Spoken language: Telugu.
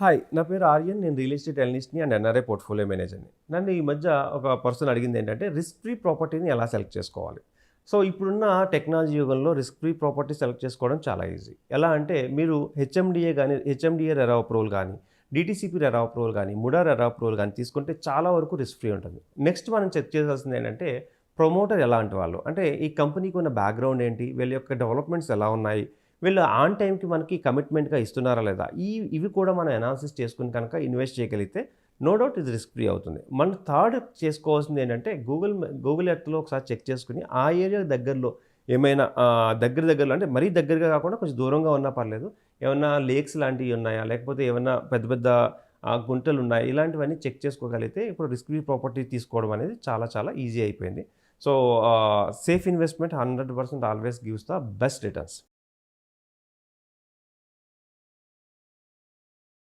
హాయ్, నా పేరు ఆర్యన్. నేను రియల్ ఎస్టేట్ అనలిస్ట్‌ని అండ్ ఎన్ఆర్ఐ పోర్ట్‌ఫోలియో మేనేజర్‌ని. నన్ను ఈ మధ్య ఒక పర్సన్ అడిగింది ఏంటంటే, రిస్క్ ఫ్రీ ప్రాపర్టీని ఎలా సెలెక్ట్ చేసుకోవాలి? సో, ఇప్పుడున్న టెక్నాలజీ యుగంలో రిస్క్ ఫ్రీ ప్రాపర్టీ సెలెక్ట్ చేసుకోవడం చాలా ఈజీ. ఎలా అంటే మీరు హెచ్ఎండిఏ రెరా అప్రూవల్ గానీ, డీటీసీపీ రెరా అప్రూవల్ గానీ, ముడా రెరా అప్రూవల్ గానీ తీసుకుంటే చాలా వరకు రిస్క్ ఫ్రీ ఉంటుంది. నెక్స్ట్ మనం చెక్ చేయాల్సింది ఏంటంటే, ప్రమోటర్ ఎలాంటి వాళ్ళు? అంటే ఈ కంపెనీకి ఉన్న బ్యాక్‌గ్రౌండ్ ఏంటి? వీళ్ళ యొక్క డెవలప్‌మెంట్స్ ఎలా ఉన్నాయి? వీళ్ళు ఆన్ టైమ్‌కి మనకి కమిట్మెంట్‌గా ఇస్తున్నారా లేదా? ఇవి కూడా మనం అనాలిసిస్ చేసుకొని కనుక ఇన్వెస్ట్ చేయగలిగితే నో డౌట్ ఇది రిస్క్ ఫ్రీ అవుతుంది. మనం థర్డ్ చేసుకోవాల్సింది ఏంటంటే గూగుల్ ఎర్త్‌లో ఒకసారి చెక్ చేసుకొని ఆ ఏరియా దగ్గరలో ఏమైనా దగ్గరలో అంటే మరీ దగ్గరగా కాకుండా కొంచెం దూరంగా ఉన్నా పర్లేదు. ఏమన్నా లేక్స్ లాంటివి ఉన్నాయా? లేకపోతే ఏమన్నా పెద్ద పెద్ద గుంటలున్నాయా? ఇలాంటివన్నీ చెక్ చేసుకోగలిగితే ఇప్పుడు రిస్క్ ఫ్రీ ప్రాపర్టీ తీసుకోవడం అనేది చాలా చాలా ఈజీ అయిపోయింది. So, safe investment 100% always gives the best returns.